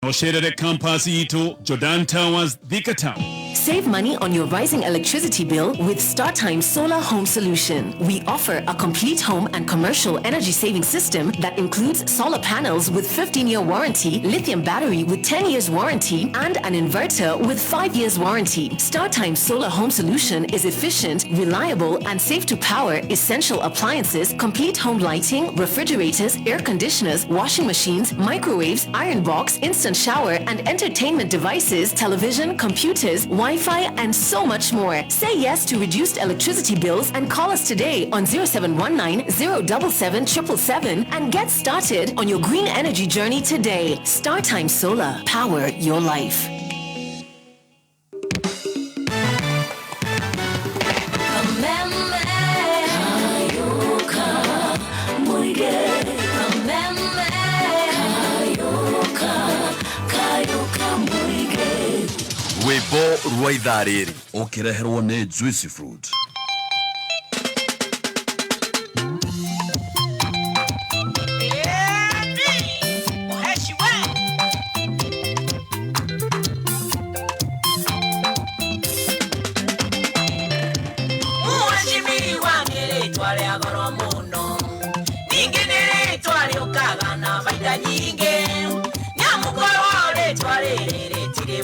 Osherere campus ito Jordan Towers Thika Town. Save money on your rising electricity bill with StarTime Solar Home Solution. We offer a complete home and commercial energy saving system that includes solar panels with 15-year warranty, lithium battery with 10 years warranty, and an inverter with 5 years warranty. StarTime Solar Home Solution is efficient, reliable, and safe to power essential appliances, complete home lighting, refrigerators, air conditioners, washing machines, microwaves, iron box, instant shower, and entertainment devices, television, computers, Wi-Fi, and so much more. Say yes to reduced electricity bills and call us today on 0719 077 777 and get started on your green energy journey today. StarTime Solar. Power your life. Rwebo rwa ithaa rĩrĩ ũkĩreherwo nĩ Juicy Fruit.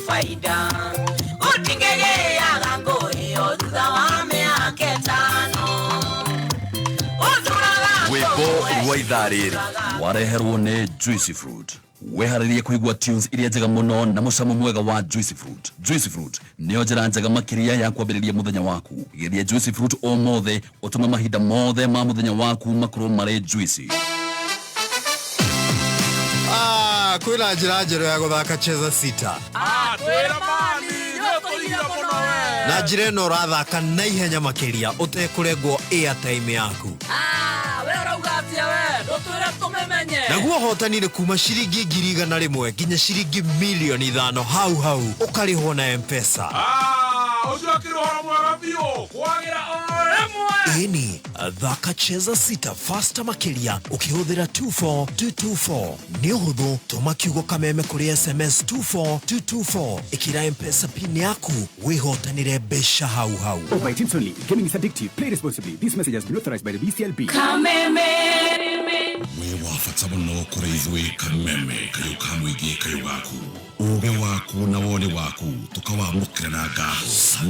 Faida utingeye yagango iyo zawame aketano Rwebo rwa ithaa rĩrĩ wareherwo nĩ Juicy Fruit. Weharĩrie kũigua tunes iria njega mũno na mũcamo mwega wa Juicy Fruit. Juicy Fruit nĩyo njĩra njega makĩria ya kwambĩrĩria mũthenya waku. Geria Juicy Fruit o mothe ũtũme mahinda mothe ma mũthenya waku makorwo marĩ juicy. Kwĩna njĩra njerũ ya gũthaka Cheza Sita. Kwĩna mani nĩũkũria mũno we. Na njĩra ĩno ũrathaka na ihenya makĩria ũtekũrengwo airtime yaku. We ũrauga atĩa we ndũtwĩre tũmĩmenye. Naguo hotani nĩ kuma ciringi 100,000 nginya ciringi 5,000,000 hau ũkarĩhwo na M-Pesa. Ũcio kĩroho mwega biũ kwagĩra o rĩmwe. Ĩni thaka Cheza Sita faster makĩria ũkĩhũthĩra 24224. Nĩ ũhũthũ, tũma kiugo kameme kũrĩ SMS 24224 ĩkĩra M-Pesa pin yaku wĩhotanĩre mbeca hau. Oh, by Teams only. Gaming is addictive. Play responsibly. This message has been authorized by the BCLB. Kameme. We wafata muno kuri ithuĩ Kameme kayo kamũingĩ kayo gaku uge waku na wone waku tukawamũkĩra na ngaho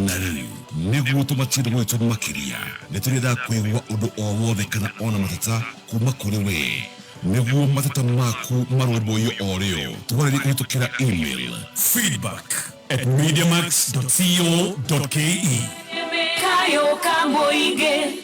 na rĩu nĩguo tũmatinda gwitũ makĩria nĩtũrenda kwĩgua ũndũ o wothe kana ona mateta kuma kũrĩ we nĩguo mateta maku marũmbũiyo o rĩo tũgarĩrie kũhĩtũkĩra email feedback@mediamax.co.ke. Kayo kamũingĩ.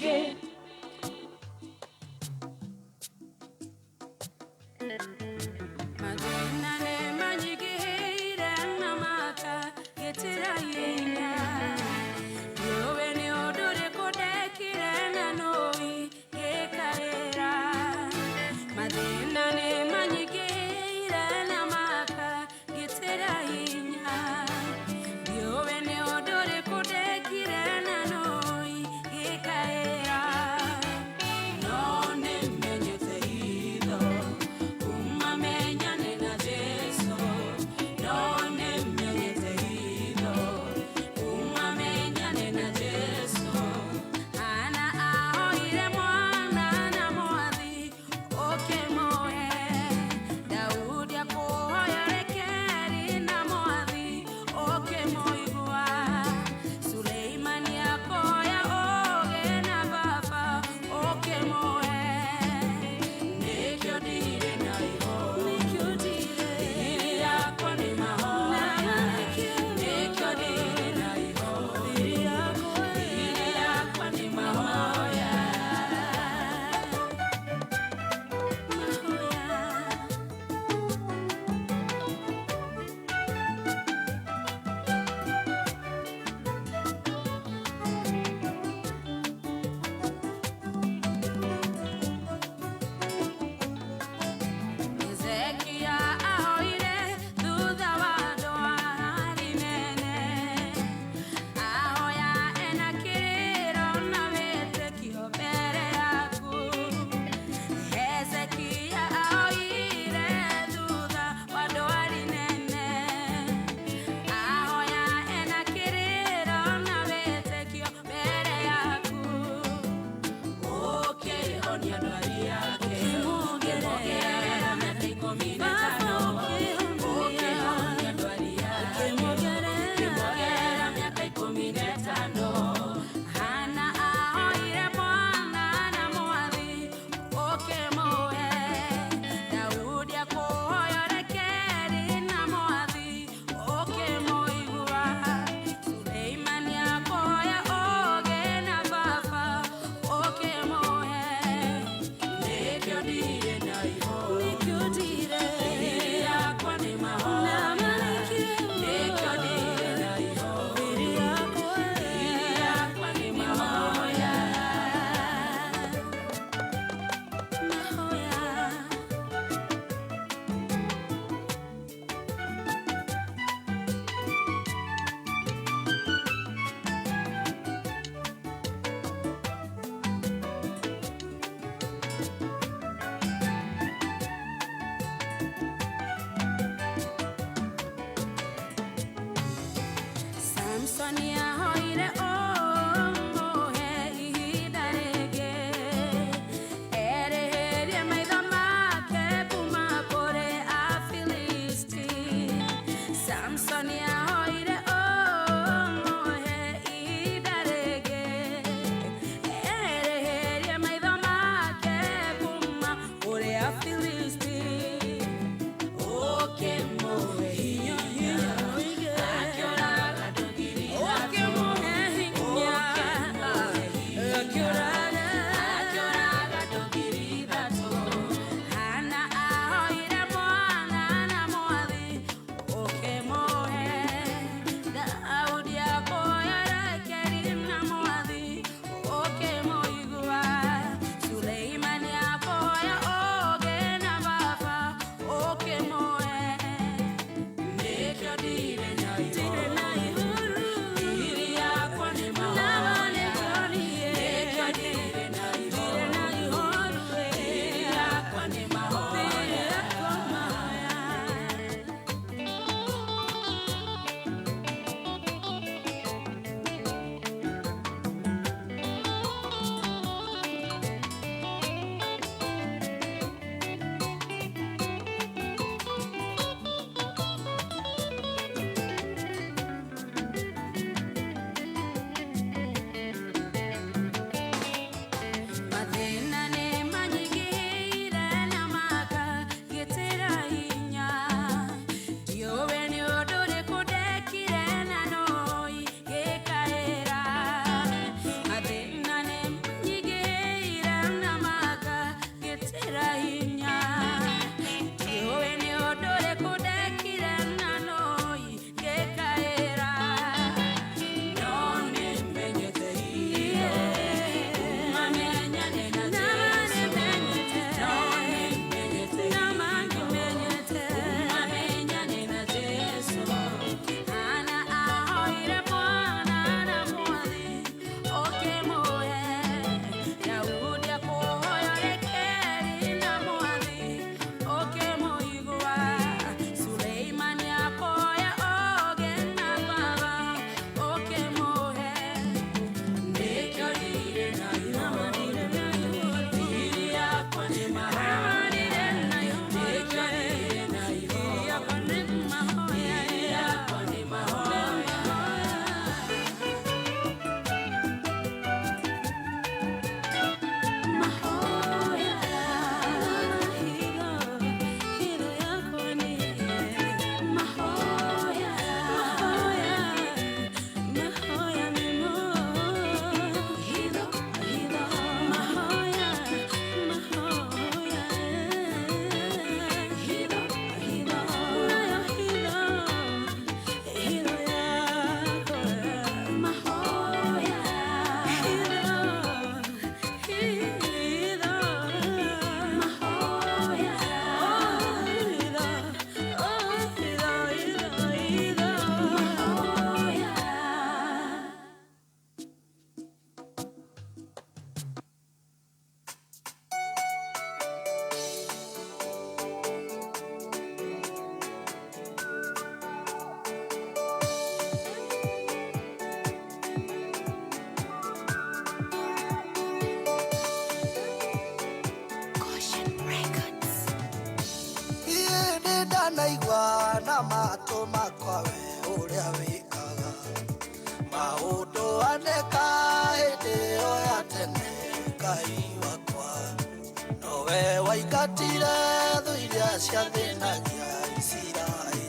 waingatire thuiria cia thinagia Isiraeli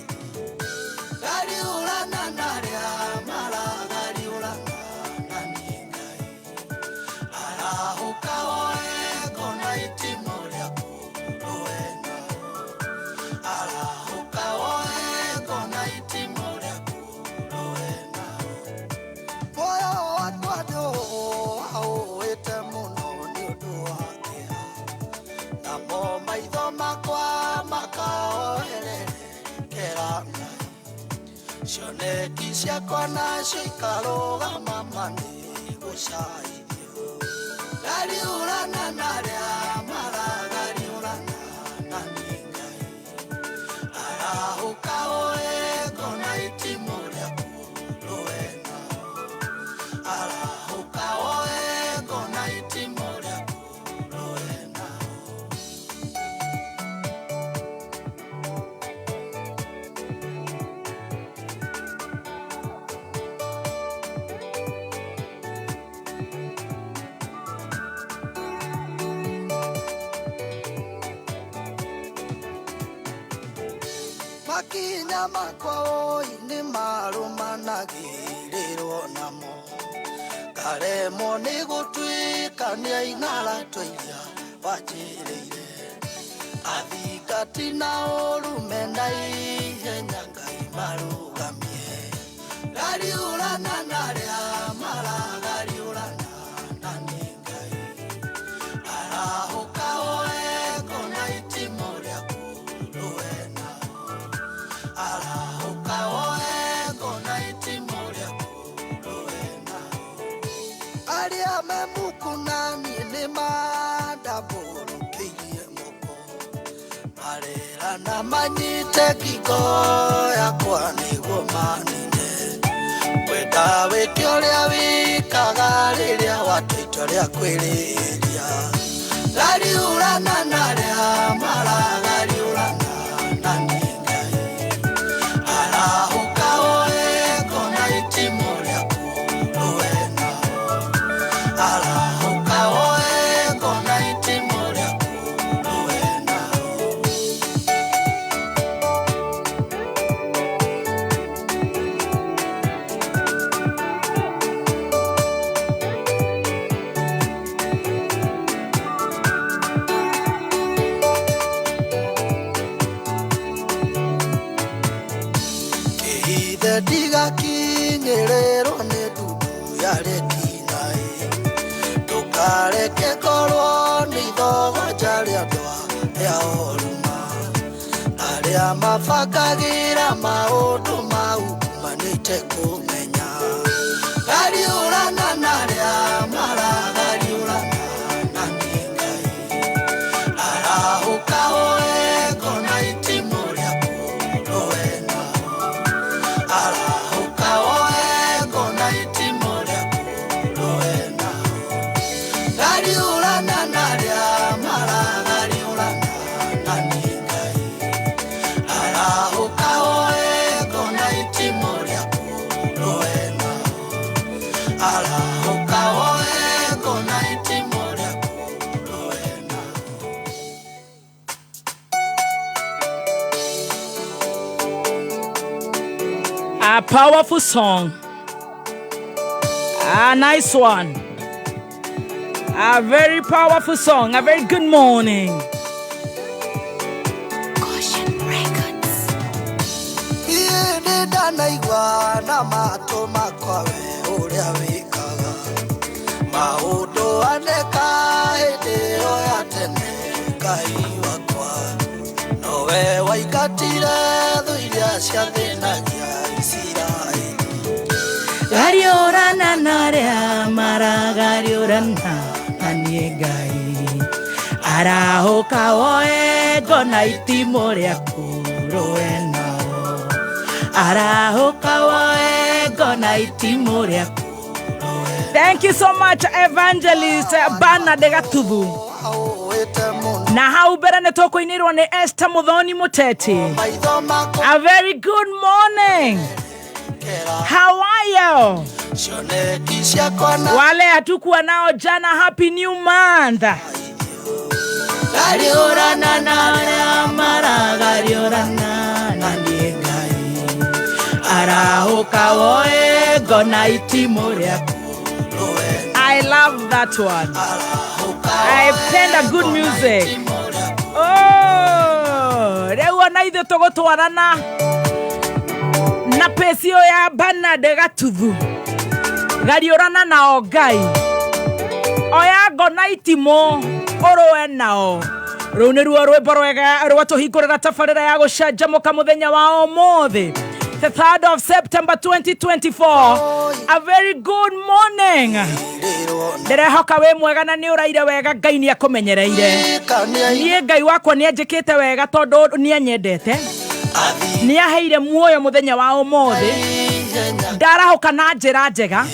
gariurana naria maragariurana na ningai arahuka oe kona itimo riaku roena arahuka oe kona itimo riaku roena moyo watwado auete muno ni undu wake na mo maitho makwa makaoherere kerana cioneki ciakwa nacio ikarũgama mani gũcaithio gariũrana naria maragariũrana na ningai arahũka oe kona itimo riaku roena arahũka oe kona itimo riaku roena makinya makwa oini marumanagĩrĩrwo namo karemo nĩ gũtuĩkania ing'ara tũiria wanjĩrĩire athingati na ũrume na ihenya Ngai marũgamie gariũrana naria maragariũrana na ningai arahũka oe kona itimo riaku roena arahuka oe kona itimo riaku roena aria memukunani ni mandambũrũkĩirie moko marerana manyite ngingo yakwa nĩguo manine kwenda wĩke ũrĩa wĩkaga rĩrĩa watua itua rĩa kwĩrĩria gariũrana naria maragariũrana na ningai arahuka oe kona itimo riaku roena arahuka oe kona itimo riaku roena kĩhithe ndigakinyĩrĩrwo nĩ ndundu ya retinai ndũkareke korwo nĩ ithogoja rĩa ndwa rĩa oruma arĩa mabangagĩra maũndũ mau manĩte kũmenya gariũrana naria maragariũrana na ningai arahuka oe kona itimo riaku roena arahuka oe kona itimo riaku roena gariũrana naria maragariũrana na ningai arahuka oe kona itimo riaku roena arahuka oe kona itimo riaku roena A powerful song. A nice one. A very powerful song. A very good morning. Caution Records. Iende ndanaigua na matũ makwa we ũrĩa wĩkaga maũndũ aneka hĩndĩ ĩyo ya tene Ngai wakwa nowe waingatire thuiria cia thĩnagia Isiraeli Gariũrana naria maragariũrana na ningai arahuka oe kona itimo riaku roena arahuka oe kona itimo riaku. Thank you so much, Evangelist Bernard Gatubu. Na hau mbere nĩ tũkũinĩrwo nĩ Esther Muthoni Muteti. A very good morning. How are you? Wale hatukuwa nao jana, happy new month. gariorana na maragariorana na ndiengai arahoka woe gona itimoria. I love that one. I play good music. Oh, rewa na ithe tugutwarana na pesio ya bana de gatuthu gariorana na ogai oya gona itimo orowe nao riu ni ruo rwimbo rwega rwatuhingurira tabarira ya gucanjamuka muthenya wa umuthi the 3rd of September 2024. A very good morning. Nderehoka we mwega na ni uraire wega Ngai ni akumenyereire. Nie Ngai wakwa ni anjikite wega tondu ni anyendete. Ni aheire muoyo muthenya wa umuthi. Ndarahoka na njira njega.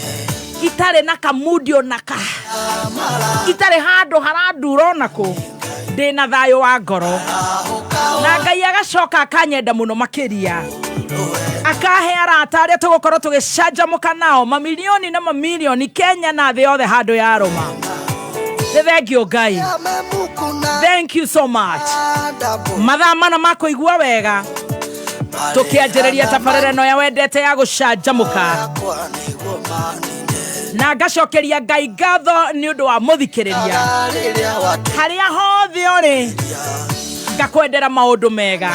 Itare na kamudio naka. Itare handu haraduro nako. Ndina thayo wa ngoro. Na Ngai agacoka akanyenda muno makiria. Akahe arata aria tugukorwo tugicanjamuka nao mamilioni na mamilioni Kenya na thĩ yothe handu ya Roma. Thank you Ngai. Thank you so much. Mathaa mana makuigua wega tukianjĩrĩria tabarĩra no ya wendete ya gucanjamuka na ngacokeria Ngai ngatho ni undu wa muthikĩrĩria haria hothe uri ngakwendera maundu mega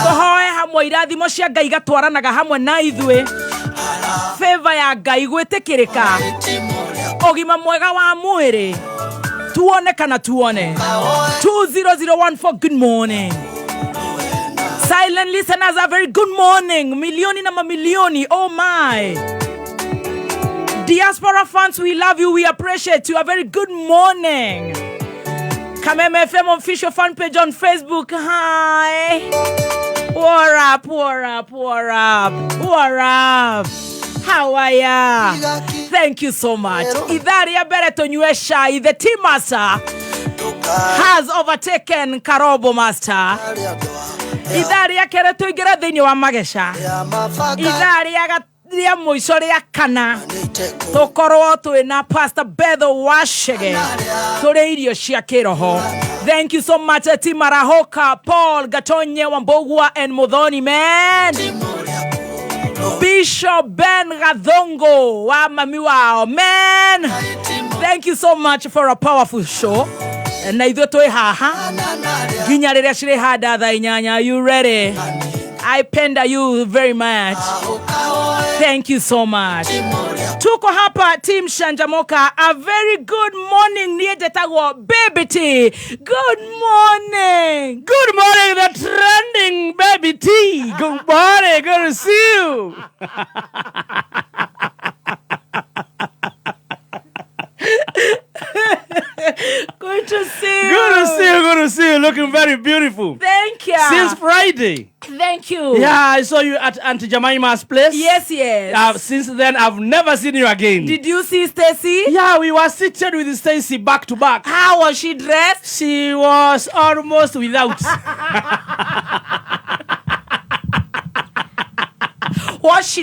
tuhoe hamwe irathimo cia Ngai gatwaranaga hamwe na ithuĩ favor ya Ngai gwĩtĩkĩrĩka ogima mwega wa mwĩrĩ tuone kana tuone 20014 good morning. Silent listeners, a very good morning. Milioni na mamilioni, oh my. Diaspora fans, we love you, we appreciate you. A very good morning. Kameme FM official fan page on Facebook. Hi. What up, what up, what up, what up? How are ya? Thank you so much. Idharia Bereto Nyuesha, the team master, has overtaken Karobo master. Idharia Kereto Igira Dini wa Magesha. Idharia Gatria Moisore Kana. Tokoro to na Pastor Bedo Washege. Toreirio Shiakeroho. Thank you so much, Timarahoka, Paul, Gatonye, Wambogwa, and Modoni, man. Bishop Ben Gadongo, wa mamiwa, man. Thank you so much for a powerful show. And na idho toe haha. Ginyarere shire hada dha inyanya. You ready? I penda you very much. Thank you so much. Tuko hapa Team Shanjamoka. A very good morning. Niedetagwo Baby T. Good morning. Good morning, the trending Baby T. Good morning. Good to see you. Good to see you. Good to see you. Good to see you. Looking very beautiful. Thank you. Since Friday. Thank you. Yeah, I saw you at Auntie Jemima's place. Yes, yes. Since then, I've never seen you again. Did you see Stacy? Yeah, we were seated with Stacy back to back. How was she dressed? She was almost without.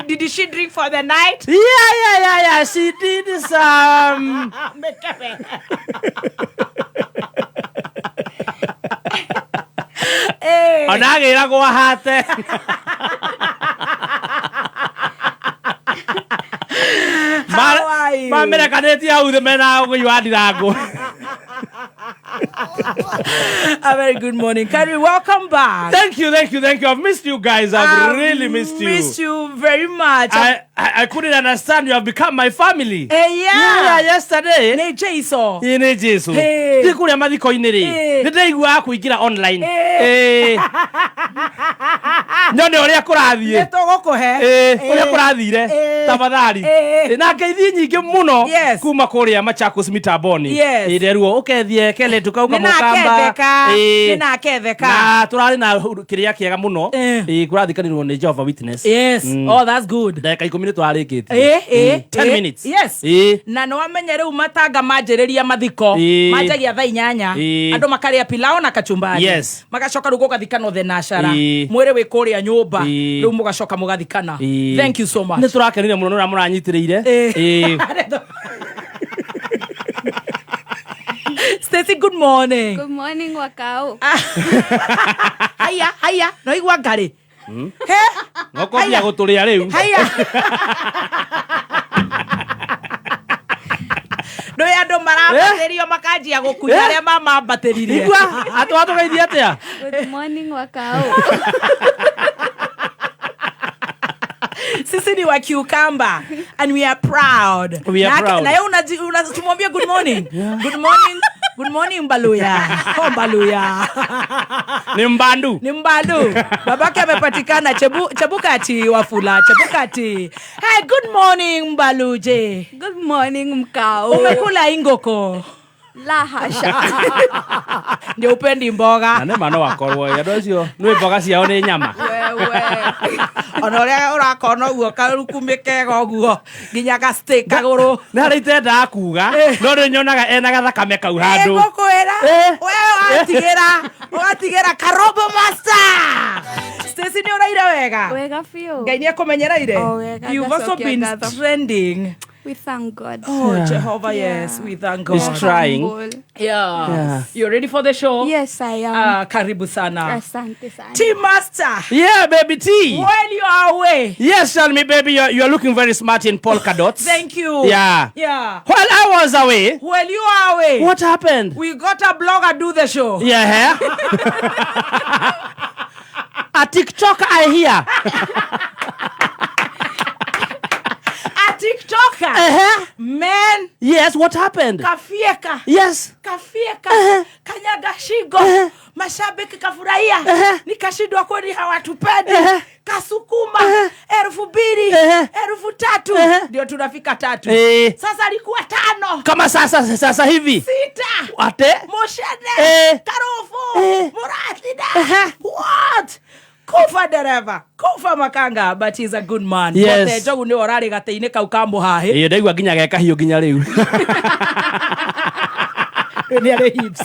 Did she drink for the night? Yeah. She did some. Onagira go hate. How are you? Mamera kaneti au the mena go yuadirago. A very good morning. Carrie, welcome back. Thank you. I've missed you guys. I've really missed you. Missed you very much. I couldn't understand. You have become my family. Yeah, yesterday. Ne Jesu. Ne Jesu. Ndikuria mathiko iniri. Ndaigua kuingira online. Nyone uria kurathie. Nitogukuhe. Uria kurathire. Tafadhali. Na ngeithi nyingi muno kuma kuria Machakos mitamboni. Nderuo ukethie kele tukauka mukamba. Nina ketheka. Na turari na kiria kiega muno. Kurathikanirwo ni Jehovah Witness. Yes. Oh, that's good. Ndeka 10 twarikite. 10 minutes. Yes. Na no amenye riu matanga manjiriria mathiko. Manjagia thaa 8. Andu makaria pilau na kachumbari. Yes. Magacoka rugo gathikano thenashara. Mwire wi kuria nyumba. Riu mugacoka mugathikana. Thank you so much. Ni turakenire muno nura muranyitirire. Stacy, good morning. Good morning, Wakao. Haya, no igwa ngari. He? Ngoko bia guturia riu. Haya. No ya ndo marabaterio makanjia gukunya aria mamambateririe. Igwa, atu geithia atia. Good morning, Wakao. Sisi ni wa Cucumber and we are proud. We are proud. Na yeye unamwambia good morning. Yeah. Good morning Mbaluya. Oh Mbaluya. Ni Mbandu. Babake amepatikana Chebukati Wafula. Chebukati. Hey, good morning Mbaluje. Good morning, Mkao. Umekula ingoko? La hasha. Ndio upendi mboga. Na nema no akorwo ya docio. Nwe mboga ciao ni nyama. Wewe. Onoria urakona uo karukumike goguo. Ginya ka steak kaguru. Na ritenda akuga. No nyonaga ena gathakame kau handu. Ngokwera. Wewe watigira karobo master. Stacy ni uraira wega. Wega fio. Ngai ni akumenyera ire. Oh, wega. You've also been trending. We thank God. Oh, yeah. Jehovah, yes, we thank God. He's trying. Yeah. You ready for the show? Yes, I am. Karibu sana. Asante sana. Tea Master. Yeah, baby T. Well, you are away. Yes, tell me, baby, you're looking very smart in polka dots. Thank you. Yeah. While I was away. Well, you are away. What happened? We got a blogger do the show. Yeah. A TikTok I hear. TikToker. Man. Yes, what happened? Kafieka. Yes. Kafieka. Kanyaga shingo. Mashabiki kafurahia. Nikashindwa kweli hawatupendi. Kasukuma. 2,000. 3,000. Ndio tunafika 3. Sasa alikuwa 5. Kama sasa hivi. 6. Ate? Moshene. Karufu. Murathida. What? Kufa dereva, kufa makanga, but he's a good man. Yes. But jogu ni orari gateine kau kambo hahe. Iyo ndaigua nginya geka hiyo nginya riu. Ni are hips.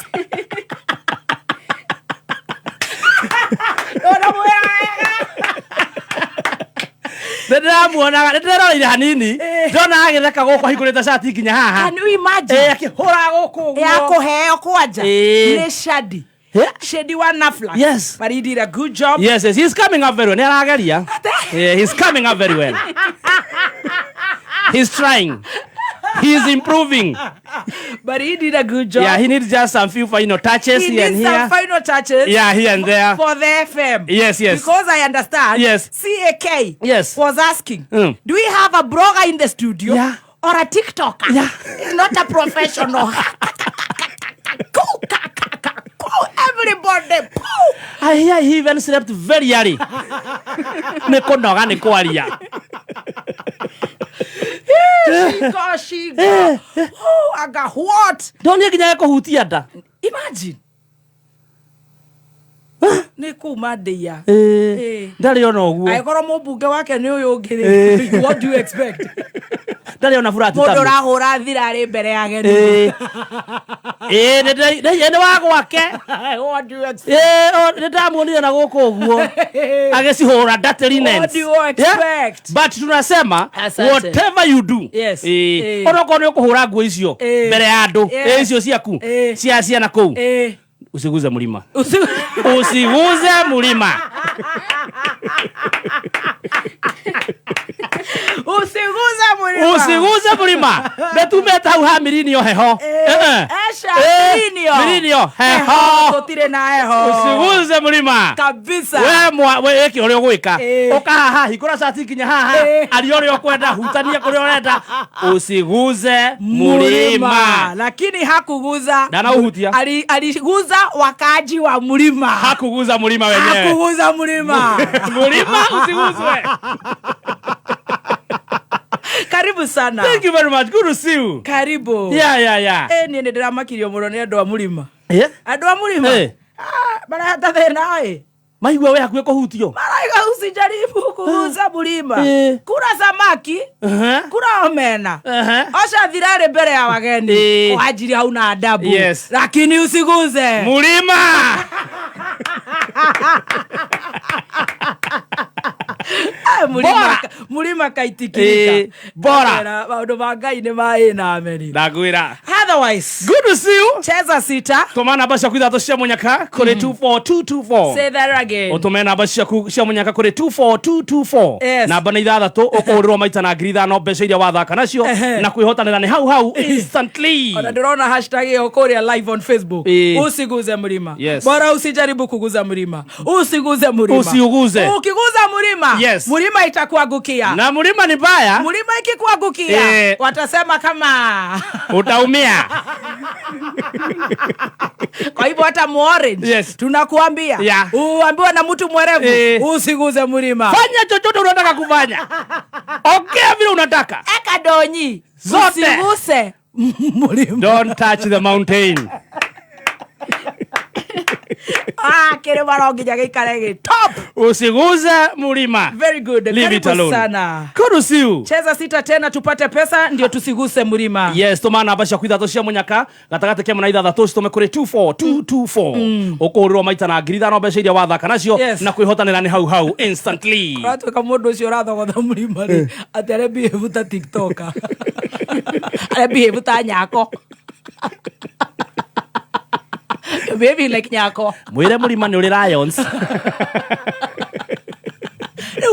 Ona mwega. Ndĩrona ire hanini. Ndona agitheka gũkũ hingũrĩte shati nginya haha. Can you imagine? Akĩhũra gũkũ. Ya kũheo kwanja. Ni shadi. Yeah. Shady one Nafla. Yes. But he did a good job. Yes, he's coming up very well. Yeah, he's coming up very well. He's trying. He's improving. But he did a good job. Yeah, he needs just some few final touches here and here. He needs some final touches. Yeah, here and there. For the FM. Yes. Because I understand. Yes. CAK. Yes. Was asking. Do we have a blogger in the studio? Yeah. Or a TikToker? Yeah. He's not a professional. Everybody. I hear he even slept very early. Nikunoga nikwaria. She got. Oh, I got what? Don't you get kuhutia da? Imagine. Nikumadia. Ndari ona oguo. Aikoro mubunge wake ni uyu ngiri. What do you expect? Ndari ona furati tamu. Mundu rahura thirari mbere ya geni. Nĩ wa gwake. What do you expect? Nĩndamuonire na gũkũ ũguo. Agĩcihũra dirty linens. What do you expect? But tunasema whatever you do. Yes. Onokorwo nĩ ũkũhũra nguo icio mbere ya andũ. Icio ciaku. Cia ciana kũu. Usiguze mlima. Usiguze mlima. Usiguze mlima. Betumeta hau ha mirinio heho. Mirinio heho. Tutire na heho. Usiguze mlima. Kabisa. We eki uri gwika. Ukahaha hikura shati kinya haha. Ari uri okwenda hutania kuri urenda. Usiguze mlima. Lakini hakuguza. Dana uhutia. Aliguza wakaji wa mlima. Hakuguza mlima wenyewe. Hakuguza mlima. Mlima usiguzwe. Karibu sana. Thank you very much. Good to see you. Karibu. Yeah. Ni ndĩramakirio mũno nĩ andũ a mũrima. Andũ a mũrima. Barahata thĩna maigua we hakuhĩ kũhutio. Maraiga usijaribu kuuza mlima. Kura samaki. Kura omena. Osha thirare mbere ya wageni. Kwa ajili hauna adabu. Lakini usiguze mlima. Mulima kaitikirika. Bora. Maundu ma Ngai ni maina ameni. Ndagwira. Otherwise, good to see you. Cheza sita. Tumana basha kwitha cia munyaka kuri 24224. Say that again. Utumena basha cia munyaka kuri 24224. Yes. Na bana ithathatu ukurirwo maita na ngiri thano mbeca iria wathaka nacio na kwihotanira ni hau instantly. Ona ndĩrona hashtag hiyo kuria live on Facebook. Usiguze mlima. Yes. Bora usijaribu kuguza mlima. Usiguze mlima. Usiuguze. Ukiguza mlima, yes, mlima itakuangukia. Na mlima ni baya. Mlima ikikuangukia, watasema kama utaumia. Kwa hivyo hata muorange, yes, tunakuambia uambiwa na mtu mwerevu usiguze mlima. Fanya chochote unataka kufanya. Ongea vile unataka. Eka donyi. Zote. Usiguse mlima. Don't touch the mountain. Kile baronginya gikarege top. Usiguze mlima. Very good. Leave it alone. Sana. Good to see you. Cheza sita tena tupate pesa ndio tusiguse mlima. Yes, tumana basha kwitha cia munyaka gatagate ke muna ithathatũ citume kuri 24224. Ukurirwo maita na ngiri thano mbeca iria wathaka nacio na kwihotanira ni hau instantly. Watu kama mundu ucio rathogotha mlima ri atere behave ta TikToker. Ale behave ta nyako. Baby like nyako. Mwire mlima ni uri lions.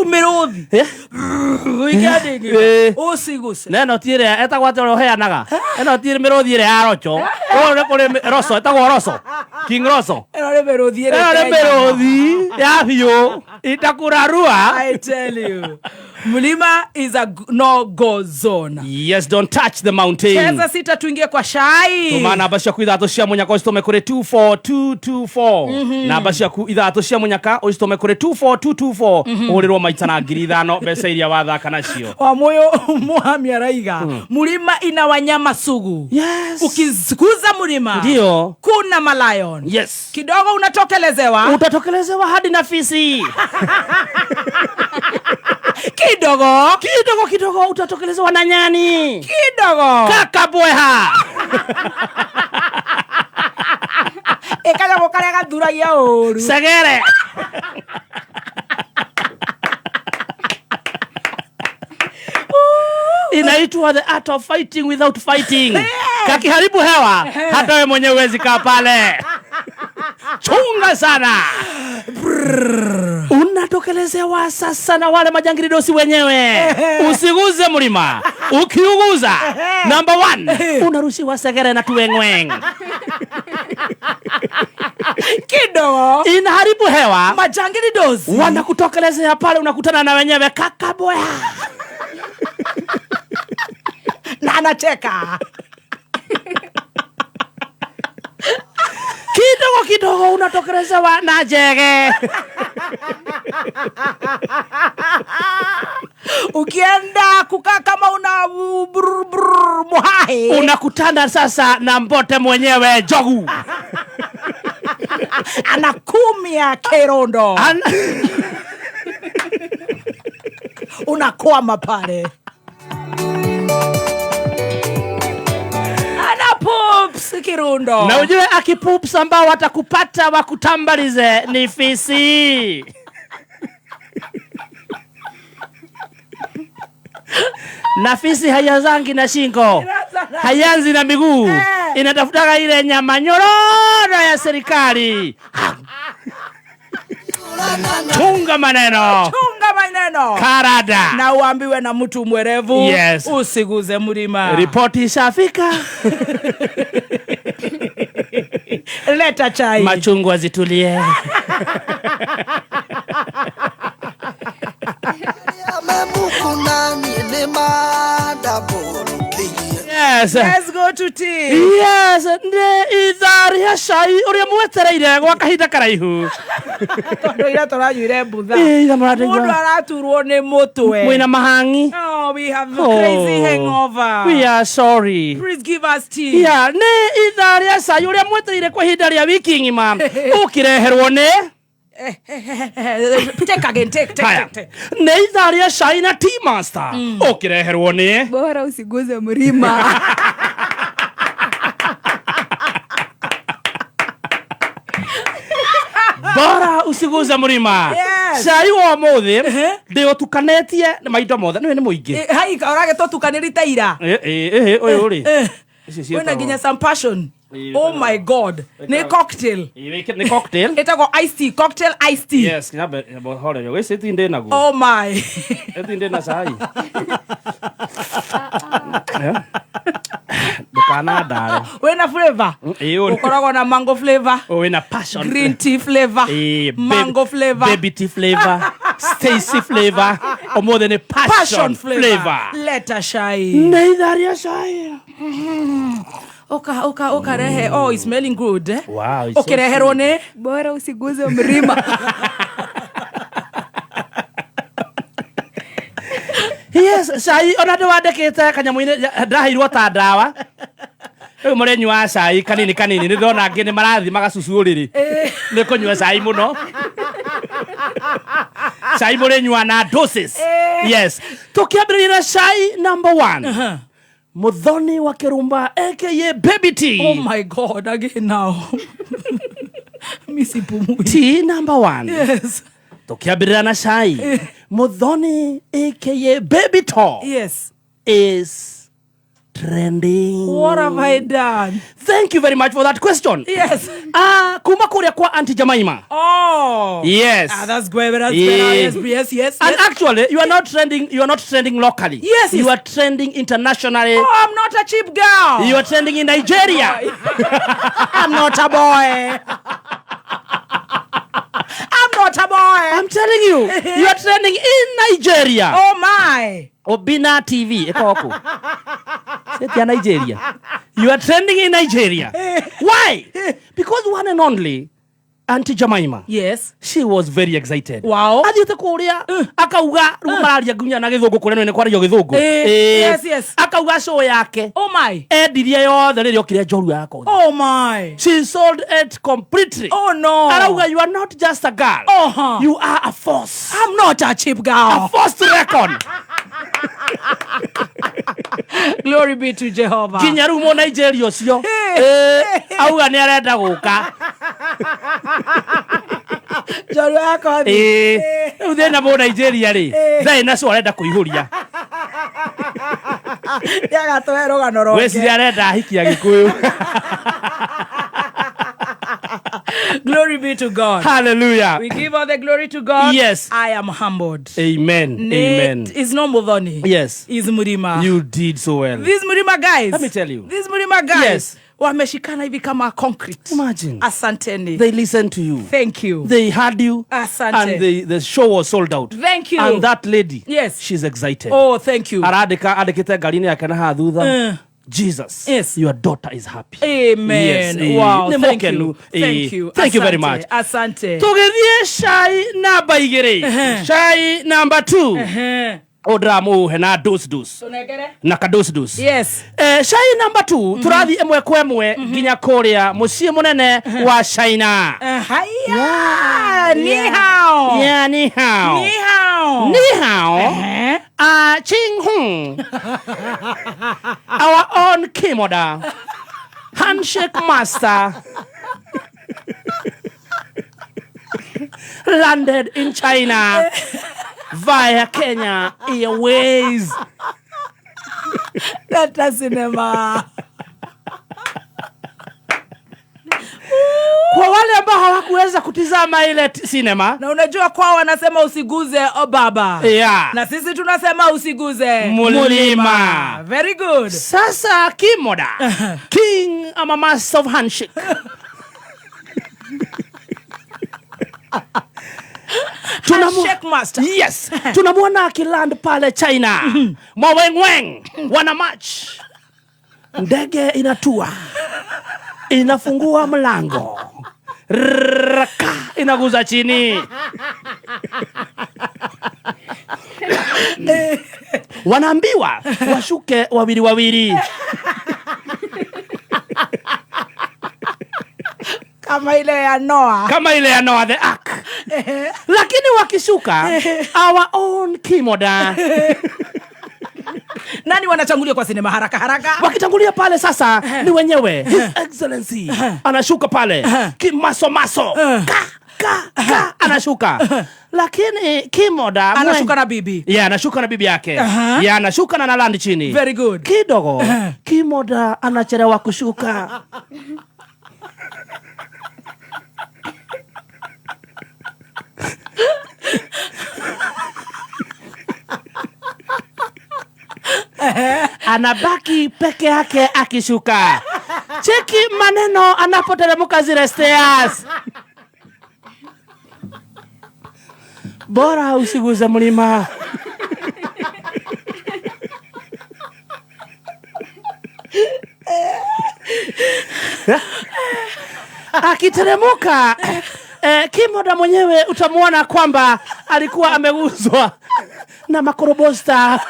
Umerothi. Uigade. Usiguse. Neno tire etagwate ro heanaga. Eno tire merothi ire arocho. Ore kore roso etagwo roso. King roso. Ere merothi ire. Ere merothi. Ya biyo. Itakurarua. I tell you. Mlima is a no-go zone. Yes, don't touch the mountain. Cheza sita tuingie kwa shai. Tumana basha ku ithatũ cia munyaka ucitome kuri 24224. Na basha ku ithatũ cia munyaka ucitome kuri 24224. Urirwo maita na ngiri thano mbeca iria wathaka nacio. Wa moyo muhamia raiga. Mlima ina wanyama sugu. Yes. Ukiziguza mlima. Ndio. Kuna malayon. Yes. Kidogo unatokelezewa. Utatokelezewa hadi na fisi. Kidogo utatokelezewa na nyani. Kidogo. Kakabweha. Ekaja bokarega duragia oru. Segere. Inaitwa the art of fighting without fighting. Kakiharibu hewa hata wewe mwenyewe huwezi kaa pale. Chunga sana. Unatokelezewa sasa na wale majangili dosi wenyewe. Usiguze mlima. Ukiuguza number 1 unaruhusiwa segere na tuwengweng. Kidogo inaharibu hewa. Majangili dosi wanakutokelezea pale, unakutana na wenyewe kakaboya. Na anacheka. Kidogo unatokelezewa na jege. Ukienda kukaa kama una muhahi, unakutana sasa na mbote mwenyewe jogu. Anakumia kerondo. Unakwama pale. Poops kirundo. Na ujue akipoops ambao watakupata wakutambalize ni fisi. Na fisi hayazangi na shingo, hayanzi na miguu, inatafutaga ile nyama nyororo ya serikali. Chunga maneno. Karada. Na uambiwe na mtu mwerevu. Yes. Usiguze mlima. Ripoti ishafika. Leta chai. Machungwa zitulie. Yes. Let's go to tea. Yes. Ne idhari ya shai uria mwetereire gwa kahinda karaihu. Tondo ira toranyuire butha. Mundu araturwo ni mutwe. Mwina mahangi. Oh, we have a crazy hangover. We are sorry. Please give us tea. Yeah, ne idhari ya shai uria mwetereire kwa ihinda ria wiki ngima. Ukireherwo ni take again, take. Ne idhari ya shai na tea master. Ukireherwo ni bora usiguze mlima. Bora usiguze mlima. cai wa muthi ndio tukanetie maito mothe ni muingi hai orage to tukanirite ira oyo ri wena ginya some passion. Oh my god. Ni cocktail. Ni cocktail. Itago iced tea, cocktail iced tea. Yes, ngabe hore yo wese tinde nago. Oh my. Tinde na sai. Dukana dale. Wena flavor. Ukorogo na mango flavor. Wena passion. Green tea flavor. Mango flavor. Baby tea flavor. Stacy flavor. Or more than a passion flavor. Let us shine. Neither shine. Oka rehe. Oh, it's smelling good. Eh? Wow. Okay, rehe rone. Bora usiguze mlima. Yes, sai onado wadekete kanyamuine ndahirwo ta ndawa. Rĩu mũrenyua cai kanini nĩ ndona angĩ nĩ marathi magasusu ũrĩrĩ nĩ kũnyua cai mũno cai mũrenyua na doses. Yes, tukiambĩrĩria na cai number 1 Muthoni wa Kirumba aka Baby Tea. Oh my god, again now. Missy Pumu. Tea number 1. Yes. Tukiambĩrĩria na cai Muthoni aka Baby Tea. Yes. Is trending. What have I done? Thank you very much for that question. Yes. Kuma kuria kwa Auntie Jemima. Oh. Yes. That's great. That's better. Yes. And actually, you are not trending locally. Yes. You are trending internationally. Oh, I'm not a cheap girl. You are trending in Nigeria. I'm not a boy. I'm not a boy. I'm telling you. You are trending in Nigeria. Oh my. Obina TV. Ekoko. Setia Nigeria. You are trending in Nigeria. Why? Because one and only Auntie Jemima. Yes. She was very excited. Wow. Athiete kuria akauga rumararia gunya na githungu kuria ni kwaria githungu. Yes. Akauga show yake. Oh my. Edirie yothe ririo kiria njoru yako. Oh my. She sold it completely. Oh no. Arauga you are not just a girl. You are a force. I'm not a cheap girl. A force to reckon. Glory be to Jehovah. Kinyaru mo Nigeria ucio. Auga ni arenda guka. Joru yako. Uthena mo Nigeria ri. Thai na so arenda kuihuria. Yaga twero ganoro. Wesi arenda hikia Gikuyu. Glory be to God. Hallelujah. We give all the glory to God. Yes. I am humbled. Amen. Amen. It's no Muthoni. Yes. It's Murima. You did so well. These Murima guys. Let me tell you. These Murima guys. Yes. Wameshikana hivi kama concrete. Imagine. Asanteni. They listened to you. Thank you. They heard you. Asante. And the show was sold out. Thank you. And that lady. Yes. She's excited. Oh, thank you. Adekite garini yake na hadutha. Jesus. Yes. Your daughter is happy. Amen. Yes. Wow. Thank you. Thank you. Thank you very much. Asante. Tugithie shai number 2. Shai number 2. Odramu hena dos. Na kados. Yes. Shai number 2 turathi emwe kwa emwe ginya kuria mucie munene wa China. Haya. Ni hao. Yeah, ni hao. Ni hao. Ni hao. Ching Hung. Our own Kimoda. Handshake master. Landed in China via Kenya Airways. Tata Cinema. Kwa wale ambao hawakuweza kutizama ile sinema, na unajua kwao wanasema usiguze baba. Yeah. Na sisi tunasema usiguze mulima. Very good. Sasa Kimoda. King ama master of handshake. Handshake master. Yes. Tunamwona akiland pale China. Mwawengweng wana match. Ndege inatua. Inafungua mlango. Raka inaguza chini. Wanaambiwa washuke wawili. Kama ile ya Noah the Ark. Lakini wakishuka our own Kimoda. Nani wanatangulia kwa sinema haraka? Wakitangulia pale sasa ni wenyewe. His Excellency anashuka pale. Kimaso. anashuka. Lakini Kimoda anashuka na bibi. Yeah, anashuka na bibi yake. Yeah, anashuka na analandi chini. Very good. Kidogo Kimoda anachelewa kushuka. Anabaki peke yake akishuka. Cheki maneno anapoteremka zile stairs. Bora usiguze mlima. Akiteremuka Kimoda mwenyewe utamuona kwamba alikuwa ameguzwa na makorobosta.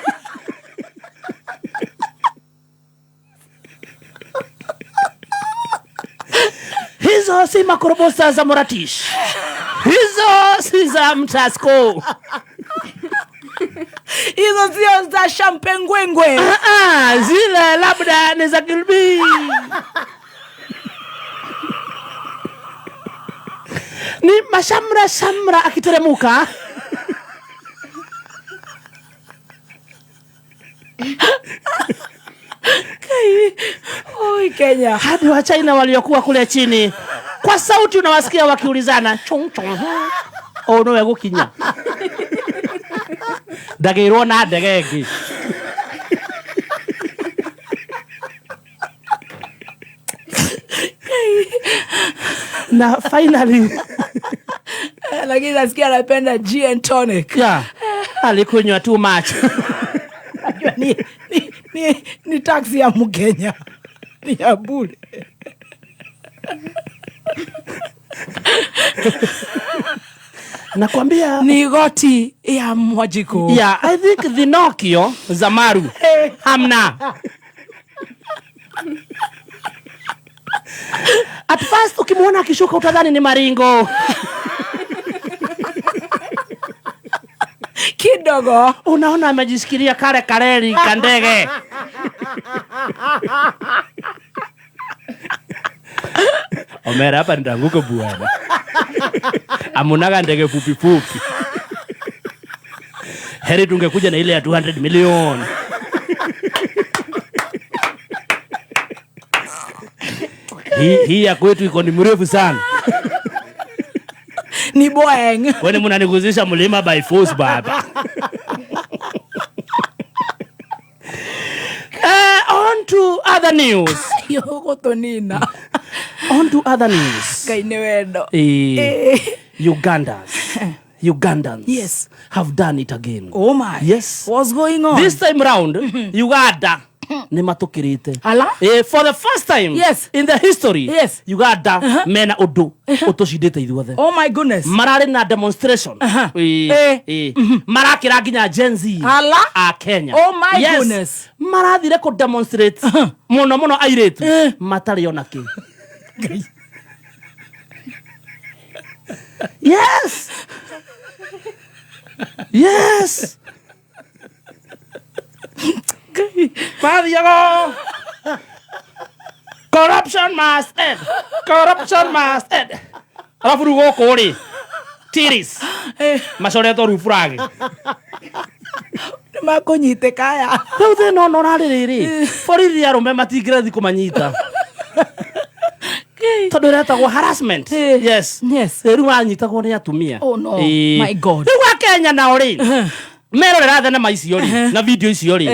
Hizo si makorobosta za Moratish. Hizo si za Mtasko. Hizo sio za Champengwengwe. Zile labda ni za Gilby. Ni mashamra akiteremuka. Oi Kenya. Hadi wa China waliokuwa kule chini. Kwa sauti unawasikia wakiulizana chong chong. No wego kinya. Dagiro na dagegi. Na finally lakini nasikia anapenda gin tonic. Yeah. Alikunywa too much. ni taxi ya Mkenya. Ni ya bure. Nakwambia ni goti ya Mwajiko. Yeah, I think the Nokia Zamaru. Hamna. At first ukimwona akishuka utadhani ni maringo. Kidogo unaona amejisikilia kare kareli kandege. Omera hapa nitanguka bwana. Amunaga ndege fupi fupi. Heri tungekuja na ile ya 200 million. Hii ya kwetu iko ni mrefu sana. Ni Boeing. Kwani mnaniguzisha mlima by force baba. On to other news. On to other news. Ugandans yes have done it again. Oh my. Yes. What's going on? This time round, Uganda ni matukirite. For the first time in the history, Uganda mena udu utoshidete ithuothe. Oh my goodness. Marari na demonstration. Marakira nginya Gen Z a Kenya. Oh my goodness. Marathire ko demonstrate muno airete matari ona ki. Yes. Yes. Mario. Corruption must end. Corruption must end. Alafu rugo kori. Tiris. Masore to rufrage. Makonyite kaya. Tauze no rariri. Forithi arume matigire thi kumanyita. Todo reta go harassment. Yes. Riu anyitagwo ni atumia. Oh no. My God. Riu Kenya na ori. Mero rathe na maici ori na video ici ori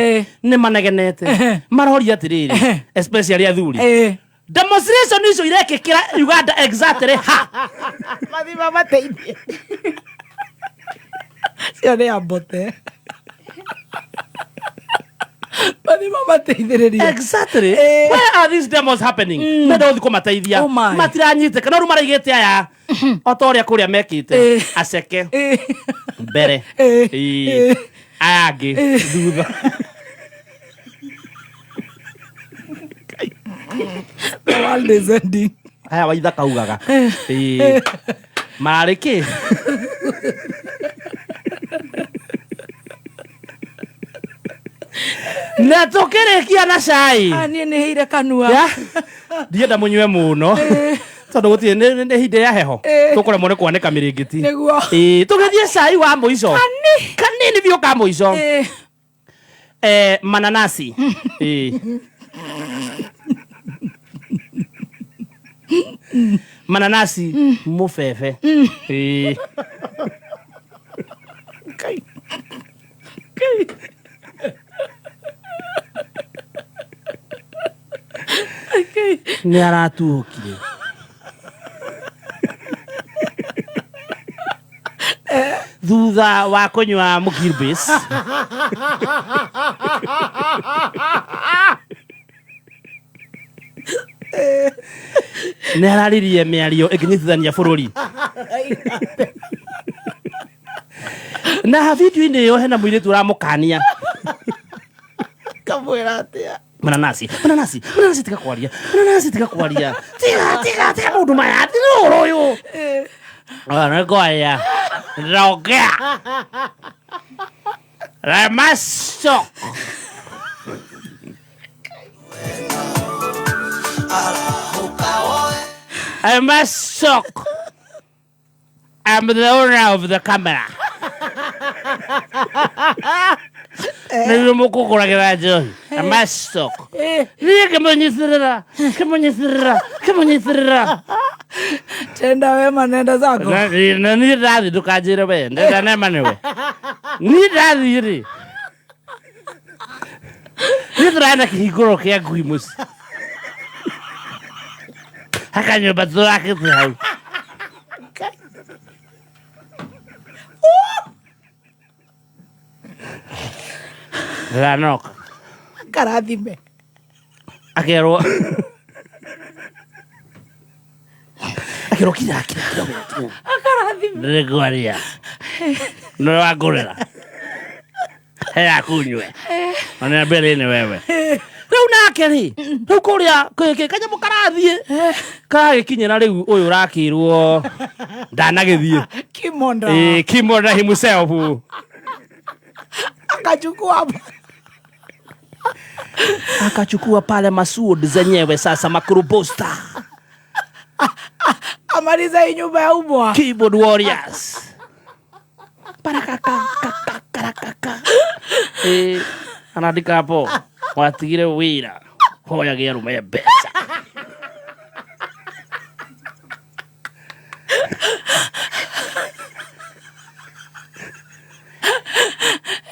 ni manegenete marori atiriri especially athuri demonstration icio irekikira Uganda exactly ha mathima mateithie cio ni ambote mathima mateithiriria exactly where are these demos happening ndo thiko mateithia matiranyite kana ru maraigite aya otoria kuria mekite aceke mbere ayage thutha the world is ending. Aya waitha kaugaga marariki na tokerekia na cai ani ni hire kanua ndienda munywe muno tondu gutie ne hinde ya heho tukore mone kwaneka miringiti niguo tugithie cai wa muico kanini bio ka muico mananasi mananasi mufefe kai ni aratukire thutha wa kunywa mukilbis ni araririe miario ikinyithithania bururi na video-inĩ ĩyo hena mũirĩtu ũramũkania kamwĩra atia mananasi tiga kwaria tiga mũndũ maya tirũrũ ũyũ nĩgoya rogea remasok I'm a shock. I'm the owner of the camera. Ndio mukukura kirajo. I'm a shock. Ni kemonyithira. Tenda wema nenda zako. Na ni radhi tukajire we. Nenda nema newe. Ni radhi yiri. Ni radhi kihigoro kia guimus. Hakanyo batu akitu hau. Ranok. Karathime. Akero kira. Akarathime. Regoria. No agorera. Hea kunywe. Ona mbere ni wewe. Riu nake ri. Riu kuria kanyamu karathie. Kagikinyira riu uyu rakirwo ndanagithie. Kimonda. Kimonda himself. Akachukua pale Masud zenyewe sasa makuruposta. Amaliza hii nyumba ya ubwa. Keyboard warriors. Parakaka. Anandika hapo. Watigire wira. Hoya gerume ya besa.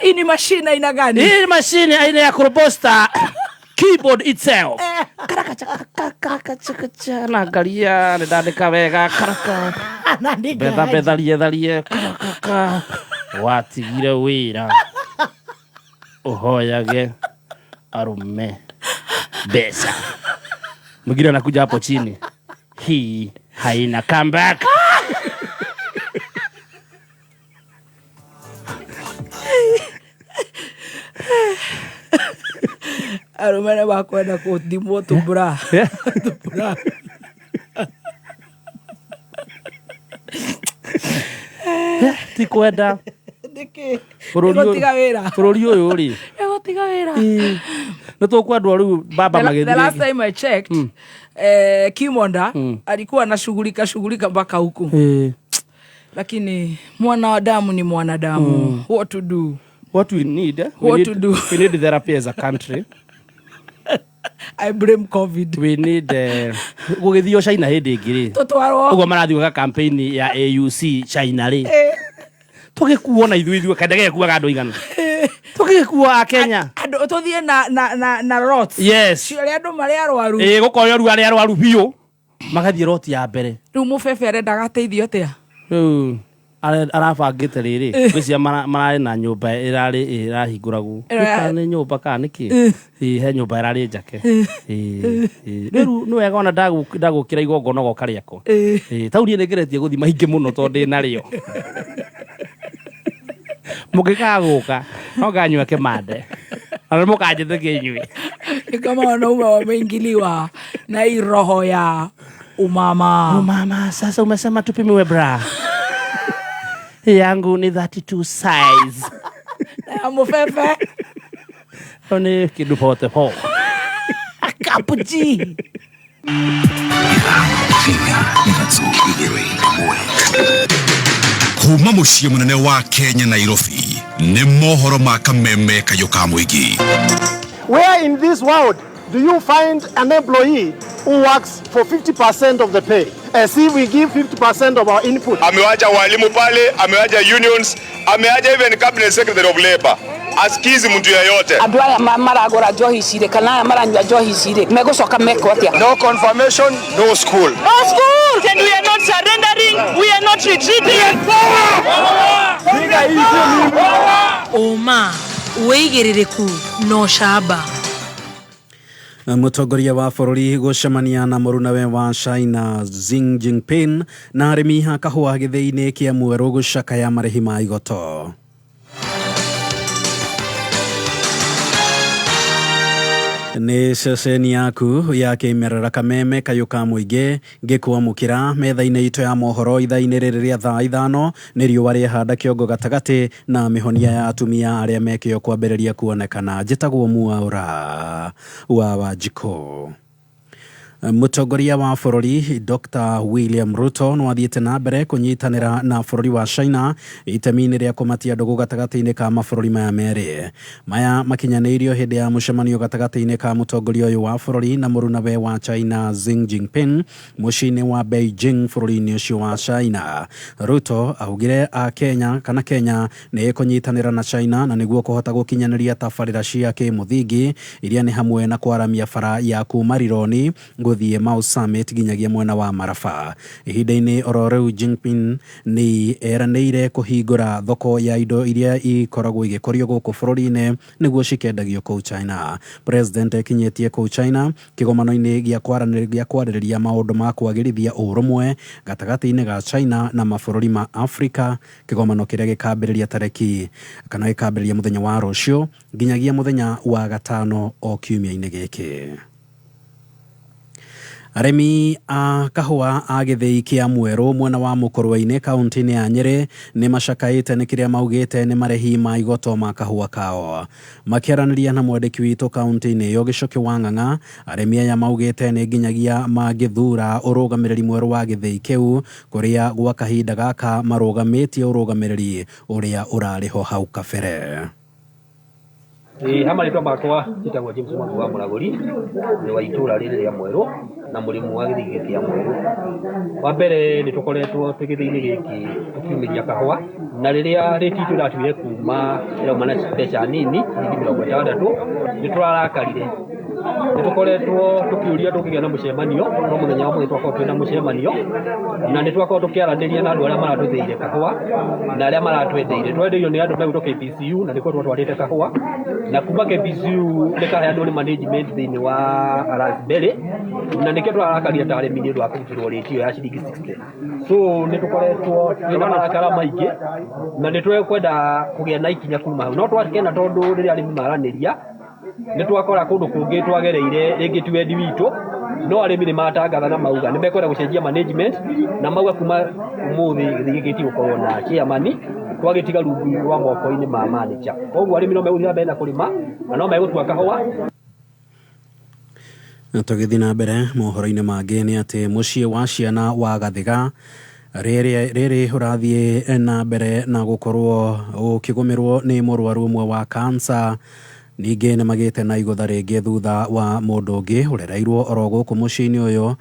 Hii ni mashine aina gani? Hii ni mashine aina ya kuruposta. Keyboard itself. Karaka. Naangalia nindandika wega karaka. Bethalie karaka. Watigire wira. Uhoyage arume besa. Mwingine anakuja hapo chini. Hii haina comeback. Arumene bakwenda kuthimwo tumbura. Tikwenda. Ndiki. Gotiga wira. Bururi uyu ri. Gotiga wira. Na tukwendwa riu baba magethire. The last time I checked, Kimonda alikuwa anashughulika mpaka huku. Lakini mwanadamu ni mwanadamu. What to do? What we need? We need therapy as a country. I blame COVID. We need gugithio China hindi ngiri. Tutwarwo. Ugo marathi ga campaign ya AUC China ri. Tugikuo na ithuĩ kandege kuaga andũ igana. Tugikuo Kenya. Andũ tuthie na rots. Yes. Ciare andũ marĩ arwaru. Gukoyo ru arĩ arwaru biũ. Magathie rot ya mbere. Rĩu mũbebe arenda agateithio atia? Rĩu arabangĩte rĩrĩ. Gwĩcia mararĩ na nyũmba ĩrahingũragwo. Nĩ nyũmba kana nĩkĩ? He nyũmba ĩrarĩ njake. Rĩu nĩ wega ona ndagũkĩra igongona goka rĩakwa. Taũri nĩngeretie gũthi maingĩ mũno tondũ ndĩ narĩo. Mũngĩkaguka no nganyua kĩmande. Ana mũkanjĩte kĩnyue. Ni kama wanaume wameingiliwa na hii roho ya umama. Sasa umesema tupimiwe bra. Yangu ni 32 size. Na mufefe. Oni kidu pote po. Kapuchi. Kenya ithatũ igĩrĩ ĩmwe. Kuma mũciĩ mũnene wa Kenya Nairobi nĩ mohoro ma Kameme Kayũ ka Mũingĩ. Where in this world do you find an employee who works for 50% of the pay? As if we give 50% of our input. Amewacha walimu pale, amewacha unions, amewacha even cabinet secretary of labor. Asikizi mtu yeyote. Andũ aya maragora njohi cire kana maranyua njohi cire megucoka meko atia. No confirmation, no school. No school, and we are not surrendering, we are not retreating. Oma, uigĩrĩrĩku no shaba. Mũtongoria wa bũrũri gũcemania na mũrunawe wa China Xi Jinping na arĩmi ha kahũa gĩthĩ-inĩ kĩa mwerũ gũcakaya marĩhi ma igoto. Nĩ ceceni yaku ya kĩmerera Kameme Kayũ ka Mũingĩ ngĩkwamũkĩra metha-inĩ itũ ya mohoro ithaa-inĩ rĩrĩ rĩa thaa ithano nĩ riũa rĩahanda kĩongo gatagatĩ na mĩhonia ya atumia arĩa mekĩo kwambĩrĩria kuonekana. Njĩtagwo Mwaũra wa Wanjikũ. Mũtongoria wa bũrũri Dr. William Ruto no athiĩte na mbere kũnyitanĩra na bũrũri wa China itemi-inĩ rĩa kũmatia ndũgũ gatagatĩ-inĩ ka mabũrũri maya merĩ. Maya makinyanĩirio hĩndĩ ya mũcemanio gatagatĩ-inĩ ka mũtongoria ũyũ wa bũrũri na mũrunawe wa China Xi Jinping mũciĩ-inĩ wa Beijing bũrũri-inĩ ũcio wa China. Ruto augire Kenya nĩ kũnyitanĩra na China na nĩguo kũhota gũkinyanĩria tabarĩra cia kĩmũthingi iria nĩ hamwe na kwaramia bara ya kuma Rironi gũthiĩ Mau Summit nginyagia mwena wa Maraba. Ihinda-inĩ oro rĩu Jinping nĩ eranĩire kũhingũra thoko ya indo iria ikoragwo igĩkũrio gũkũ bũrũri-inĩ nĩguo cikendagio kũu China. President ekinyĩtie kũu China kĩgomano-inĩ gĩa kwarĩrĩria maũndũ ma kwagĩrithia ũrũmwe gatagatĩ-inĩ ga China na mabũrũri ma Afrika, kĩgomano kĩrĩa gĩkambĩrĩria mũthenya wa rũciũ nginyagia mũthenya wa gatano o kiumia-inĩ gĩkĩ. Arĩmi a kahũa a gĩthĩi kĩa mwerũ mwena wa Mũkũrwe-inĩ kaunti-inĩ ya Nyĩrĩ nĩ macakaĩte nĩ kĩrĩa maugĩte nĩ marĩhi ma igoto ma kahũa kao. Makĩaranĩria na mwandĩki witũ kaunti-inĩ ĩyo Gĩcũki wa Ng'ang'a, arĩmi aya maugĩte nĩ nginyagia mangĩthura ũrũgamĩrĩri mwerũ wa gĩthĩi kĩu kũrĩa gwa kahinda gaka marũgamĩtie ũrũgamĩrĩri ũrĩa ũrarĩho hau kabere. Hama rĩtwa makwa njĩtagwo James Mwangi wa Mũragũri nĩ wa itũra rĩrĩ rĩa Mwerũ na mũrĩmi wa gĩthĩi kĩa Mwerũ. Wa mbere nĩ tũkoretwo gĩthĩi-inĩ gĩkĩ tũkiumĩria kahũa na rĩrĩa rĩti tũratuire kuma ĩrauma na mbeca nini ciringi 60 nĩ tũrarakarire. Nĩ tũkoretwo tũkĩũria tũkĩgĩa na mũcemanio no mũthenya wa mũthenya twakorwo twĩna mũcemanio na nĩ twakorwo tũkĩaranĩria na andũ arĩa maratũthĩire kahũa na arĩa maratwendeire. Twenderio nĩ andũ megũtwo KPCU na nĩkuo twatwarĩte kahũa na kuma KPCU nĩ kaheanwo nĩ management thĩinĩ wa Raspberry na nĩkĩo tũrarakaria ta arĩmi nĩ ũndũ wa kũrutĩrwo rĩtio ya ciringi 60. So nĩ tũkoretwo twĩna marakara maingĩ na nĩ tũkwenda kũgĩa na ikinya kuma hau no twakena tondũ rĩrĩa arĩmi maranĩria nĩ twakora kũndũ kũngĩ twagereire rĩngĩ ti wendi witũ no arĩmi nĩ matangatha na mauga nĩ mekwenda gũcenjia management na mauga kuma ũmũthĩ gĩthĩi gĩkĩ gĩtigũkorwo na chairman twagĩtiga rungu rwa moko-inĩ ma manager. Koguo arĩmi no megũthiĩ mbere na kũrĩma na no megũtua kahũa. Tũgĩthiĩ na mbere mohoro-inĩ mangĩ nĩ atĩ mũciĩ wa ciana wa Gathiga rĩrĩ ũrathiĩ na mbere na gũkorwo ũkĩgũmĩrwo nĩ mũrwaru ũmwe wa kansa. Ningĩ nĩ magĩte na igũtha rĩngĩ thutha wa mũndũ ũngĩ ũrereirwo oro gũkũ mũciĩ-inĩ ũyũ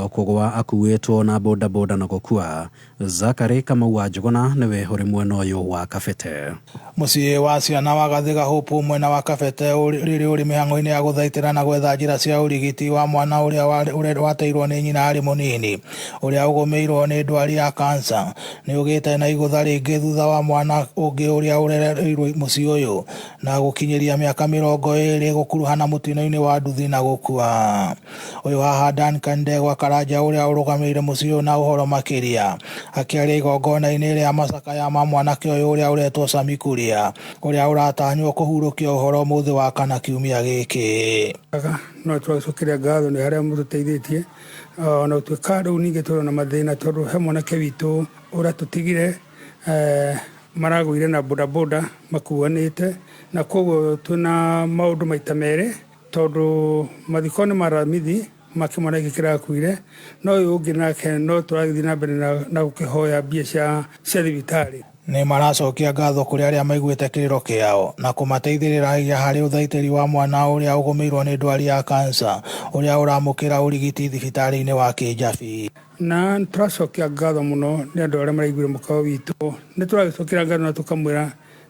kũgwa akuĩtwo na bodaboda na gũkua. Zakari Kamau wa Njũgũna nĩwe ũrĩ mwena ũyũ wa Kabete. Mũciĩ wa ciana wa Gathiga Hope mwena wa Kabete rĩrĩ ũrĩ mĩhang'o-inĩ ya gũthaitĩra na gwetha njĩra cia ũrigiti wa mwana ũrĩa wateirwo nĩ nyina arĩ mũnini ũrĩa ũgũmĩirwo nĩ ndwari ya kansa. Nĩ ũgĩte na igũtha rĩngĩ thutha wa mwana ũngĩ ũrĩa ũrereirwo mũciĩ ũyũ na gũkinyĩria mĩaka 20 gũkuruhana mũtino-inĩ wa nduthi na gũkua. Ũyũ haha Duncan Ndegwa Karanja ũrĩa ũrũgamĩrĩire mũciĩ ũyũ na ũhoro makĩria akĩaria igongona-inĩ rĩa macakaya ma mwanake ũyũ ũrĩa ũretwo Sami Kuria ũrĩa ũratanywo kũhurũkia ũhoro mũthĩ wa kana kiumia gĩkĩ. No tũcokeria ngatho nĩ harĩa mũtũteithĩtie na ũtuĩka rĩu ningĩ tũrĩ na mathĩna tondũ he mwanake witũ ũrĩa tũtigire maragũire na bodaboda makuanĩte na koguo twĩna maũndũ maita merĩ tondũ mathiko nĩ maramithi makimona gikira kuire no yugi nake no turagithi na mbere na gukihoya mbia cia thibitari nĩ maracokia ngatho kũrĩ arĩa maiguĩte kĩrĩro kĩao na kũmateithĩrĩria harĩ ũthaitĩri wa mwana ũrĩa ũgũmĩirwo nĩ ndwari ya kansa ũrĩa ũramũkĩra ũrigiti thibitarĩ-inĩ wa Kĩjabi. Na tũracokia ngatho mũno nĩ andũ arĩa maraiguire mũkawa witũ. Nĩ tũragĩcokera ngatho na tũkamwĩra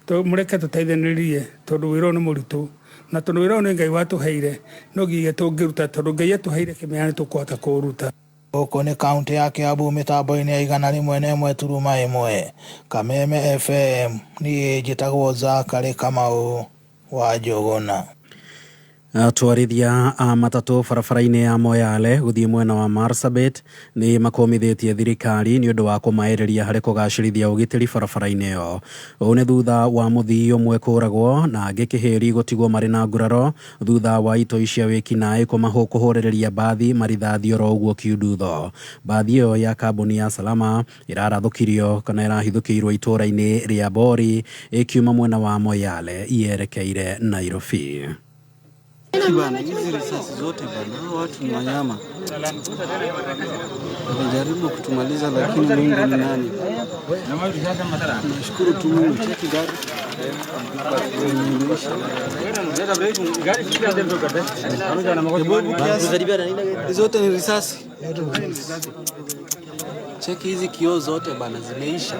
mũreke tũteithanĩrie tondũ wĩra nĩ mũritũ na tondũ wĩra nĩ Ngai watũheire no nginya tũngĩruta tondũ Ngai atũheire kĩmenya nĩ tũkũhota kũũruta. Gũkũ nĩ kaunti ya Kiambu mĩtambo-inĩ ya 101.1 Kameme FM niĩ njĩtagwo Zakari Kamau wa Njũgũna. Atwarithia a matatu barabara-inĩ ya Moyale gũthiĩ mwena wa Marsabit nĩ makomithĩtie thirikari nĩ ũndũ wa kũmaĩrĩria harĩ kũgacĩrithia ũgitĩri barabara-inĩ ĩyo. Ũũ nĩ thutha wa mũthii ũmwe kũragwo na angĩ kĩhĩri gũtigwo marĩ na nguraro thutha wa itoi cia wĩkinaĩ kũhũrĩrĩria bathi marithathi oro ũguo kiundutho. Bathi ĩyo ya kambuni ya Salama ĩrarathũkirio kana ĩrahithũkĩirwo itũũra-inĩ rĩa Bori ĩkiuma mwena wa Moyale ierekeire Nairobi. Bana, hizi risasi zote bana, watu ni wanyama. Wamejaribu kutumaliza lakini Mungu ni nani? Nashukuru tu Mungu, cheki gari. Zote ni risasi. Cheki hizi kioo zote bana zimeisha.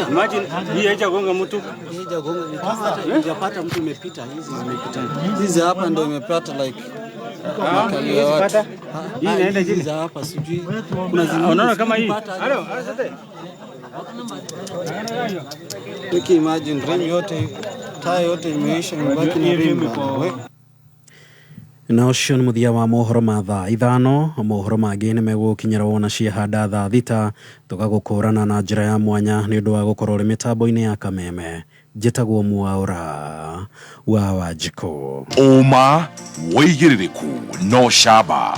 Imagine hii haijagonga mtu. Haijagonga ni kama hajapata mtu imepita, hizi zimepita. Hizi hapa ndio imepata like hii inaenda chini. Hizi hapa sijui. Kuna zingine. Unaona kama hii. Cheki imagine rim yote, taa yote imeisha, imebaki na rim. Na ũcio nĩ mũthia wa mohoro ma thaa 5. Mohoro mangĩ nĩ megũkinyĩra wona ciahanda thaa 6 tũgagũkũrana na njĩra ya mwanya nĩ ũndũ wa gũkorwo ũrĩ mĩtambo-inĩ ya Kameme. Njĩtagwo Mwaũra wa Wanjikũ. Ũma wĩigĩrĩrĩku no camba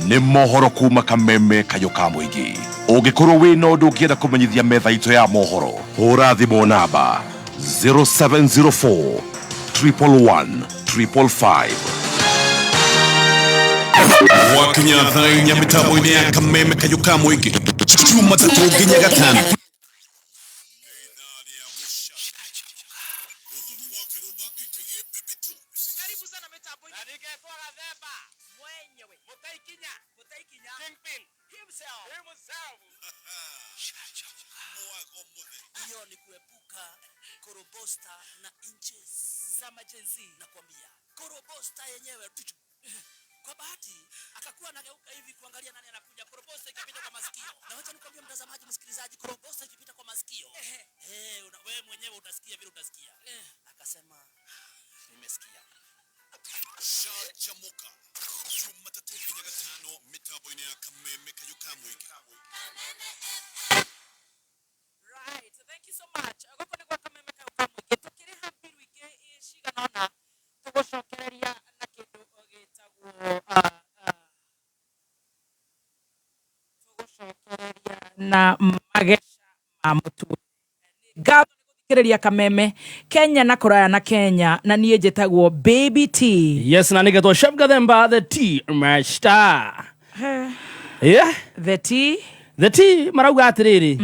nĩ mohoro kuma Kameme kayũ ka mũingĩ. Ũngĩkorwo wĩna ũndũ ũngĩenda kũmenyithia metha itũ ya mohoro hũra thimũ namba 0704 111 555. Wakinya thainya mitambo-inĩ ya Kameme kayũ ka mũingĩ Juma tatu nginya gatano. Hiyo ni kuepuka korobosta na inches za majenzi. Nakwambia korobosta yenyewe kwa bahati akakuwa anageuka hivi kuangalia nani anakuja. Korobosta ikipita kwa masikio. Na wacha nikwambie mtazamaji, msikilizaji, korobosta ikipita kwa masikio wewe mwenyewe utasikia vile utasikia. Akasema nimesikia. Shajamuka Juma tatu nginya gatano mitambo-inĩ ya Kameme kayũ ka mũingĩ. Right, thank you so much. Gũkũ nĩ gwa Kameme kayũ ka mũingĩ. Tũkĩrĩ happy wiki ciganona tũgũcokereria na kĩndũ gĩtagwo tũgũcokereria na magesha ma mũtu. Ngatho nĩ gũthikĩrĩria Kameme Kenya na kũraya na Kenya na niĩ njĩtagwo Baby T. Yes, na nĩgetwo Chef Gathemba the T Master. Yeah, the T marauga atiriri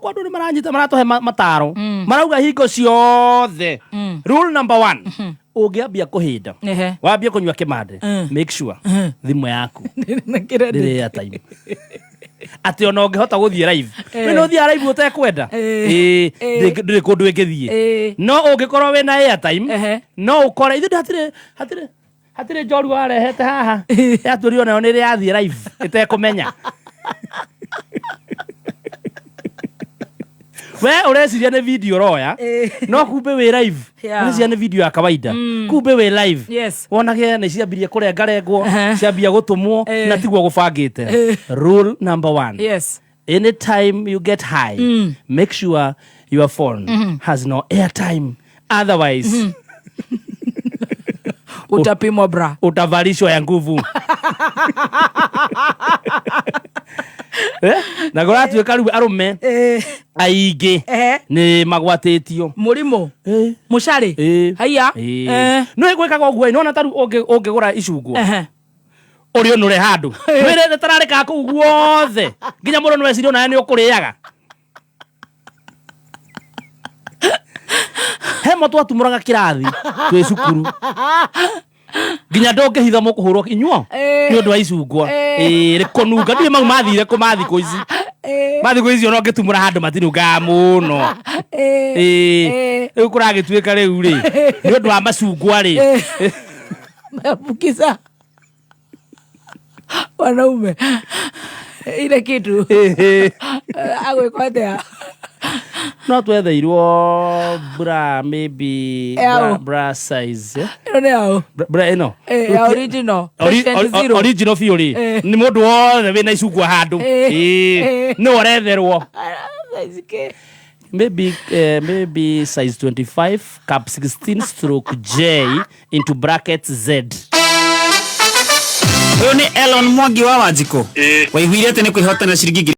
kwa ndu maranyita maratohe mataro marauga hingo ciothe. Rule number 1, ungiambia kuhinda wambia kunywa kimande, make sure thimu yaku ndiri ya time ati ona ungihota guthie live no uthia live utekwenda ndiri kundu ingithie no ungikorwo wina airtime no ukore ithu hatire njoru arehete haha yaturio nayo nĩ yathie live itekumenya. We ureciria nĩ video roya no kumbe wĩ live. Ureciria nĩ video ya kawaida kumbe wĩ live. Wonage nĩ ciambirie kũrengarengwo ciambia gũtũmwo na tiguo gũbangĩte. Rule number 1, anytime you get high make sure your phone has no airtime, otherwise utapimwa bra, utavalishwa ya nguvu. Na gũratuĩka rĩu arũme aingĩ nĩ magwatĩtio mũrimũ mũcarĩ haiya no ĩgwĩkaga ũguo. Nĩwona ta rĩu ũngĩgũra icungwa uri onure handu wire tararika ku guothe nginya muno nwe cirio nae ni ukuriaga hemo twatumuraga kirathi twi cukuru nginya ndongehitha mukuhurwo inyuo ni undu wa icungwa rikonunga ndi mau mathire ku mathiko ici mathiko ici no ngitumura handu matinunga muno riu kuragituika riu ri ni undu wa macungwa ri mabukiza wanaume ile kitu agwekwatea no twetheirwo bra maybe bra size bra no original fiori ni mundu wothe wina icungwa handu ni waretherwo maybe size 25 cap 16/J into brackets Z. Huyo ni Elon Mwangi wa Wanjiko waiguire ati ni kwihotana ciringi